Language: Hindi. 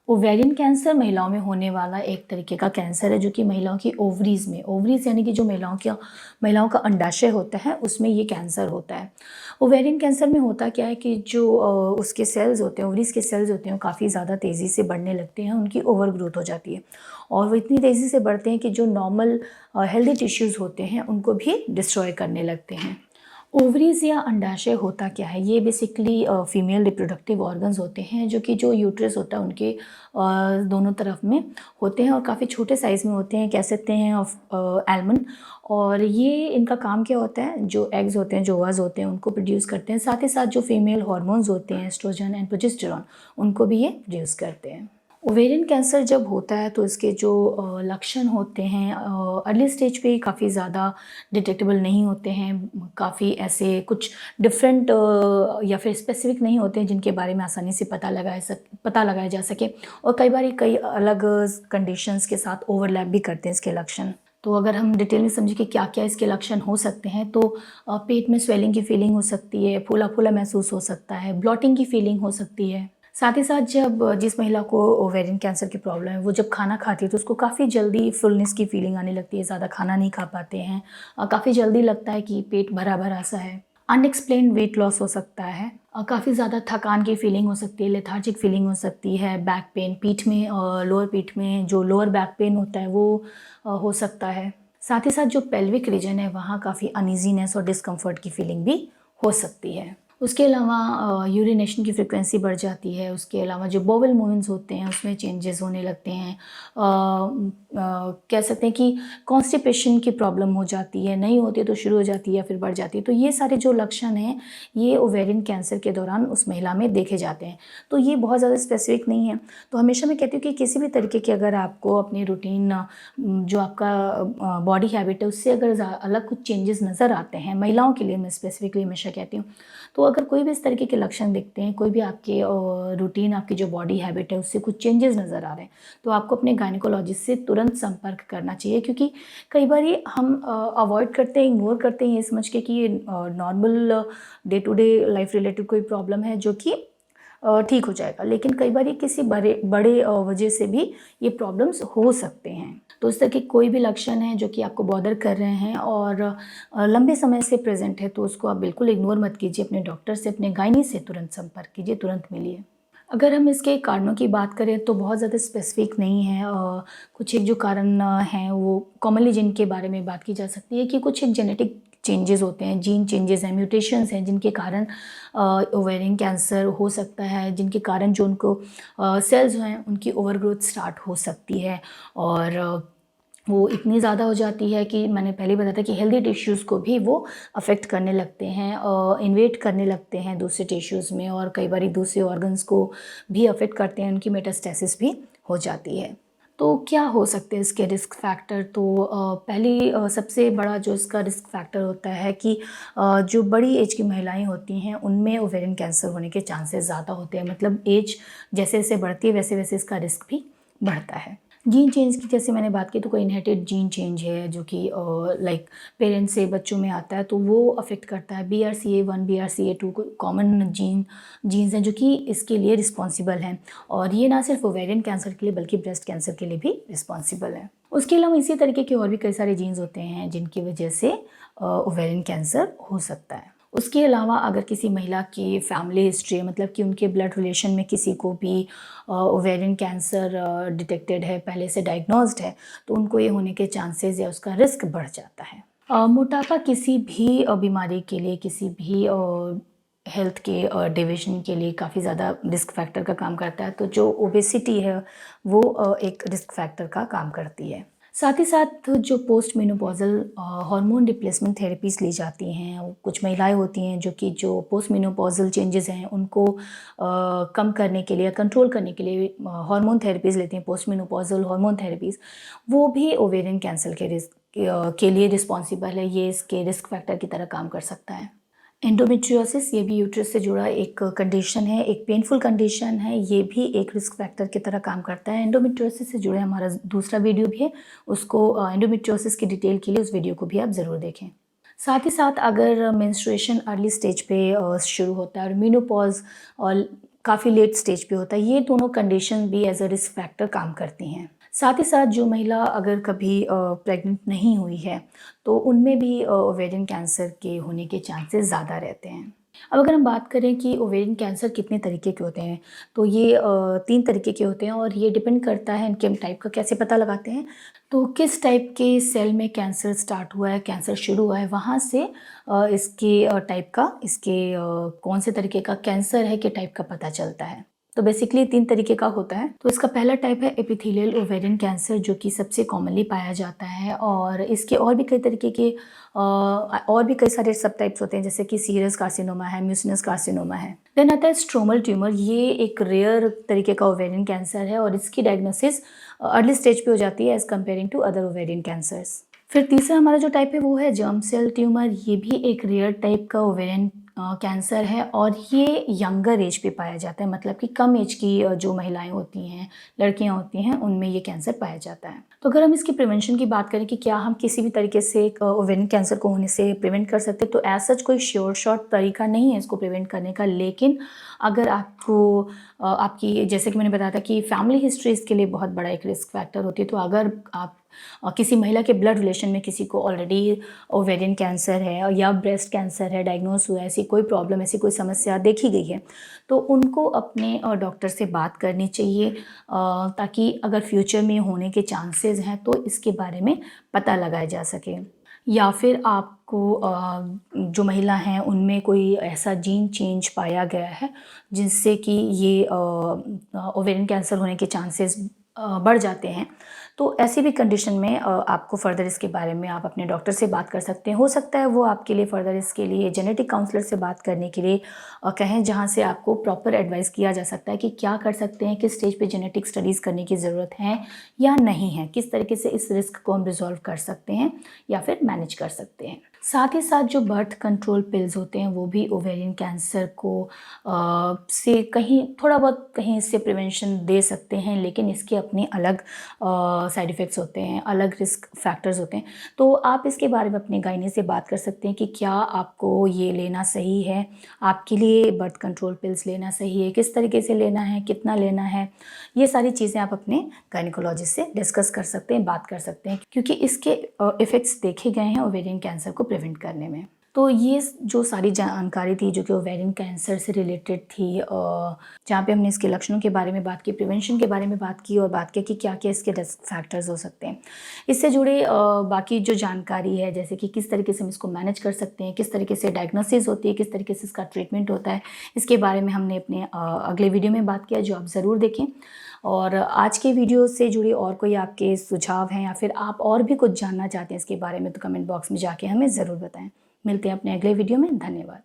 ओवेरियन कैंसर महिलाओं में होने वाला एक तरीके का कैंसर है जो कि महिलाओं की ओवरीज़ में, ओवरीज़ यानी कि जो महिलाओं का अंडाशय होता है उसमें ये कैंसर होता है। ओवेरियन कैंसर में होता क्या है कि जो उसके सेल्स होते हैं, ओवरीज़ के सेल्स होते हैं, वो काफ़ी ज़्यादा तेज़ी से बढ़ने लगते हैं, उनकी ओवर ग्रोथ हो जाती है और वो इतनी तेज़ी से बढ़ते हैं कि जो नॉर्मल हेल्दी टिश्यूज़ होते हैं उनको भी डिस्ट्रॉय करने लगते हैं। ओवरीज या अंडाशय होता क्या है? ये बेसिकली फीमेल रिप्रोडक्टिव ऑर्गन्स होते हैं जो कि जो यूट्रस होता है उनके दोनों तरफ में होते हैं और काफ़ी छोटे साइज़ में होते हैं, कह सकते हैं ऑफ आलमंड। और ये इनका काम क्या होता है, जो एग्स होते हैं, जो ओवास होते हैं, उनको प्रोड्यूस करते हैं। साथ ही साथ जो फीमेल हार्मोन्स होते हैं, एस्ट्रोजन एंड प्रोजेस्टेरॉन, उनको भी ये प्रोड्यूस करते हैं। ओवेरियन कैंसर जब होता है तो इसके जो लक्षण होते हैं अर्ली स्टेज पे काफ़ी ज़्यादा डिटेक्टेबल नहीं होते हैं, काफ़ी ऐसे कुछ डिफरेंट या फिर स्पेसिफिक नहीं होते हैं जिनके बारे में आसानी से पता लगाया जा सके। और कई बार कई अलग कंडीशंस के साथ ओवरलैप भी करते हैं इसके लक्षण। तो अगर हम डिटेल में समझें कि क्या क्या इसके लक्षण हो सकते हैं तो पेट में स्वेलिंग की फीलिंग हो सकती है, फूला फूला महसूस हो सकता है, ब्लॉटिंग की फीलिंग हो सकती है। साथ ही साथ जब जिस महिला को ओवेरियन कैंसर की प्रॉब्लम है वो जब खाना खाती है तो उसको काफ़ी जल्दी फुलनेस की फीलिंग आने लगती है, ज़्यादा खाना नहीं खा पाते हैं, काफ़ी जल्दी लगता है कि पेट भरा भरा सा है। अनएक्सप्लेन्ड वेट लॉस हो सकता है, काफ़ी ज़्यादा थकान की फीलिंग हो सकती है, लेथार्जिक फीलिंग हो सकती है, बैक पेन, पीठ में लोअर पीठ में जो लोअर बैक पेन होता है वो हो सकता है। साथ ही साथ जो पेल्विक रीजन है वहाँ काफ़ी अनईजीनेस और डिस्कम्फर्ट की फीलिंग भी हो सकती है। उसके अलावा यूरिनेशन की फ्रिक्वेंसी बढ़ जाती है। उसके अलावा जो बोवल मूवमेंट्स होते हैं उसमें चेंजेस होने लगते हैं। कह सकते हैं कि कॉन्स्टिपेशन की प्रॉब्लम हो जाती है, नहीं होती है तो शुरू हो जाती है या फिर बढ़ जाती है। तो ये सारे जो लक्षण हैं ये ओवेरियन कैंसर के दौरान उस महिला में देखे जाते हैं। तो ये बहुत ज़्यादा स्पेसिफिक नहीं है। तो हमेशा मैं कहती हूँ कि किसी भी तरीके की अगर आपको अपनी रूटीन जो आपका बॉडी हैबिट है उससे अगर अलग कुछ चेंजेस नज़र आते हैं, महिलाओं के लिए मैं स्पेसिफिकली हमेशा कहती हूँ, तो अगर कोई भी इस तरीके के लक्षण दिखते हैं, कोई भी आपके रूटीन, आपकी जो बॉडी हैबिट है उससे कुछ चेंजेस नज़र आ रहे हैं, तो आपको अपने गायनेकोलॉजिस्ट से तुरंत संपर्क करना चाहिए। क्योंकि कई बार ये हम अवॉइड करते हैं, इग्नोर करते हैं ये समझ के कि ये normal day to day life related कोई प्रॉब्लम है जो कि ठीक हो जाएगा। लेकिन कई बार ये किसी बड़े बड़े वजह से भी ये प्रॉब्लम्स हो सकते हैं। तो इस तरह के कोई भी लक्षण हैं जो कि आपको बॉदर कर रहे हैं और लंबे समय से प्रेजेंट है तो उसको आप बिल्कुल इग्नोर मत कीजिए। अपने डॉक्टर से, अपने गायनी से तुरंत संपर्क कीजिए, तुरंत मिलिए। अगर हम इसके कारणों की बात करें तो बहुत ज़्यादा स्पेसिफिक नहीं है। कुछ एक जो कारण हैं वो कॉमनली जिनके बारे में बात की जा सकती है कि कुछ एक जेनेटिक चेंजेस होते हैं, जीन चेंजेस हैं, म्यूटेशंस हैं जिनके कारण ओवेरियन कैंसर हो सकता है, जिनके कारण जो उनको सेल्स हैं उनकी ओवरग्रोथ स्टार्ट हो सकती है और वो इतनी ज़्यादा हो जाती है कि मैंने पहले ही बताया था कि हेल्दी टिश्यूज़ को भी वो अफ़ेक्ट करने लगते हैं, इन्वेड करने लगते हैं दूसरे टिश्यूज़ में और कई बार दूसरे ऑर्गन्स को भी अफ़ेक्ट करते हैं, उनकी मेटास्टेसिस भी हो जाती है। तो क्या हो सकते हैं इसके रिस्क फैक्टर? तो पहली सबसे बड़ा जो इसका रिस्क फैक्टर होता है कि जो बड़ी एज की महिलाएं होती हैं उनमें ओवेरियन कैंसर होने के चांसेस ज़्यादा होते हैं। मतलब एज जैसे जैसे बढ़ती है वैसे वैसे इसका रिस्क भी बढ़ता है। जीन चेंज की जैसे मैंने बात की तो कोई इनहेरिटेड जीन चेंज है जो कि लाइक पेरेंट्स से बच्चों में आता है तो वो अफेक्ट करता है। BRCA1 BRCA2 कॉमन जीन्स हैं जो कि इसके लिए रिस्पॉन्सिबल हैं और ये ना सिर्फ ओवेरियन कैंसर के लिए बल्कि ब्रेस्ट कैंसर के लिए भी रिस्पॉन्सिबल है। उसके अलावा इसी तरीके के और भी कई सारे जीन्स होते हैं जिनकी वजह से ओवेरियन कैंसर हो सकता है। उसके अलावा अगर किसी महिला की फैमिली हिस्ट्री मतलब कि उनके ब्लड रिलेशन में किसी को भी ओवेरियन कैंसर डिटेक्टेड है, पहले से डायग्नोज्ड है, तो उनको ये होने के चांसेस या उसका रिस्क बढ़ जाता है। मोटापा किसी भी बीमारी के लिए, किसी भी हेल्थ के डिवीजन के लिए काफ़ी ज़्यादा रिस्क फैक्टर का काम करता है। तो जो ओबेसिटी है वो एक रिस्क फैक्टर का काम करती है। साथ ही साथ जो post menopausal hormone replacement therapies ली जाती हैं, कुछ महिलाएं होती हैं जो कि जो पोस्ट मेनोपॉजल चेंजेस हैं उनको कम करने के लिए, कंट्रोल करने के लिए हार्मोन थेरेपीज़ लेती हैं, पोस्ट मेनोपॉजल हार्मोन थेरेपीज़, वो भी ओवेरियन कैंसर के रिस्क के लिए रिस्पॉन्सिबल है। ये इसके रिस्क फैक्टर की तरह काम कर सकता है। एंडोमेट्रियोसिस ये भी यूट्रस से जुड़ा एक कंडीशन है, एक पेनफुल कंडीशन है, ये भी एक रिस्क फैक्टर की तरह काम करता है। एंडोमेट्रियोसिस से जुड़ा हमारा दूसरा वीडियो भी है, उसको एंडोमेट्रियोसिस की डिटेल के लिए उस वीडियो को भी आप ज़रूर देखें। साथ ही साथ अगर मेंस्ट्रुएशन अर्ली स्टेज पे शुरू होता है और मेनोपॉज और काफ़ी लेट स्टेज पे होता है। ये दोनों कंडीशन भी एज अ रिस्क फैक्टर काम करती हैं। साथ ही साथ जो महिला अगर कभी प्रेग्नेंट नहीं हुई है तो उनमें भी ओवेरियन कैंसर के होने के चांसेस ज़्यादा रहते हैं। अब अगर हम बात करें कि ओवेरियन कैंसर कितने तरीके के होते हैं, तो ये 3 तरीके के होते हैं और ये डिपेंड करता है इनके हम टाइप का कैसे पता लगाते हैं। तो किस टाइप के सेल में कैंसर स्टार्ट हुआ है, कैंसर शुरू हुआ है, वहाँ से इसके टाइप का, इसके कौन से तरीके का कैंसर है के टाइप का पता चलता है। तो बेसिकली 3 तरीके का होता है। तो इसका पहला टाइप है एपिथेलियल ओवेरियन कैंसर, जो कि सबसे कॉमनली पाया जाता है और इसके और भी कई तरीके के और भी कई सारे सब टाइप्स होते हैं, जैसे कि सीरस कार्सिनोमा है, म्यूसिनस कार्सिनोमा है। देन आता है स्ट्रोमल ट्यूमर। ये एक रेयर तरीके का ओवेरियन कैंसर है और इसकी डायग्नोसिस अर्ली स्टेज पे हो जाती है as comparing to other ovarian cancers. फिर तीसरा हमारा जो टाइप है वो है जर्म सेल ट्यूमर। ये भी एक रेयर टाइप का ओवेरियन कैंसर है और ये यंगर एज पे पाया जाता है, मतलब कि कम एज की जो महिलाएं होती हैं, लड़कियां होती हैं, उनमें ये कैंसर पाया जाता है। तो अगर हम इसकी प्रिवेंशन की बात करें कि क्या हम किसी भी तरीके से ओवेरियन कैंसर को होने से प्रिवेंट कर सकते हैं, तो एज सच कोई श्योर शॉट तरीका नहीं है इसको प्रिवेंट करने का। लेकिन अगर आपको आपकी, जैसे कि मैंने बताया था कि फैमिली हिस्ट्री इसके लिए बहुत बड़ा एक रिस्क फैक्टर होती है, तो अगर आप किसी महिला के ब्लड रिलेशन में किसी को ऑलरेडी ओवेरियन कैंसर है या ब्रेस्ट कैंसर है डायग्नोस हुआ है, ऐसी कोई प्रॉब्लम, ऐसी कोई समस्या देखी गई है, तो उनको अपने डॉक्टर से बात करनी चाहिए, ताकि अगर फ्यूचर में होने के चांसेस हैं तो इसके बारे में पता लगाया जा सके। या फिर आपको जो महिला हैं उनमें कोई ऐसा जीन चेंज पाया गया है जिससे कि ये ओवेरियन कैंसर होने के चांसेस बढ़ जाते हैं, तो ऐसी भी कंडीशन में आपको फ़र्दर इसके बारे में आप अपने डॉक्टर से बात कर सकते हैं। हो सकता है वो आपके लिए फ़र्दर इसके लिए जेनेटिक काउंसलर से बात करने के लिए कहें, जहाँ से आपको प्रॉपर एडवाइस किया जा सकता है कि क्या कर सकते हैं, किस स्टेज पे जेनेटिक स्टडीज़ करने की ज़रूरत है या नहीं है, किस तरीके से इस रिस्क को हम रिजॉल्व कर सकते हैं या फिर मैनेज कर सकते हैं। साथ ही साथ जो बर्थ कंट्रोल पिल्स होते हैं वो भी ओवेरियन कैंसर को से कहीं थोड़ा बहुत कहीं इससे प्रिवेंशन दे सकते हैं, लेकिन इसके अपने अलग साइड इफ़ेक्ट्स होते हैं, अलग रिस्क फैक्टर्स होते हैं। तो आप इसके बारे में अपने गायनी से बात कर सकते हैं कि क्या आपको ये लेना सही है, आपके लिए बर्थ कंट्रोल पिल्स लेना सही है, किस तरीके से लेना है, कितना लेना है। ये सारी चीज़ें आप अपने गायनिकोलॉजिस्ट से डिस्कस कर सकते हैं, बात कर सकते हैं, क्योंकि इसके इफ़ेक्ट्स देखे गए हैं ओवेरियन कैंसर को प्रिवेंट करने में। तो ये जो सारी जानकारी थी जो कि ओवेरियन कैंसर से रिलेटेड थी, जहाँ पे हमने इसके लक्षणों के बारे में बात की, प्रिवेंशन के बारे में बात की और बात की कि क्या क्या इसके रिस्क फैक्टर्स हो सकते हैं। इससे जुड़े बाकी जो जानकारी है, जैसे कि किस तरीके से हम इसको मैनेज कर सकते हैं, किस तरीके से डायग्नोसिस होती है, किस तरीके से इसका ट्रीटमेंट होता है, इसके बारे में हमने अपने अगले वीडियो में बात किया, जो आप ज़रूर देखें। और आज के वीडियो से जुड़े और कोई आपके सुझाव हैं या फिर आप और भी कुछ जानना चाहते हैं इसके बारे में, तो कमेंट बॉक्स में जाके हमें ज़रूर बताएं। मिलते हैं अपने अगले वीडियो में। धन्यवाद।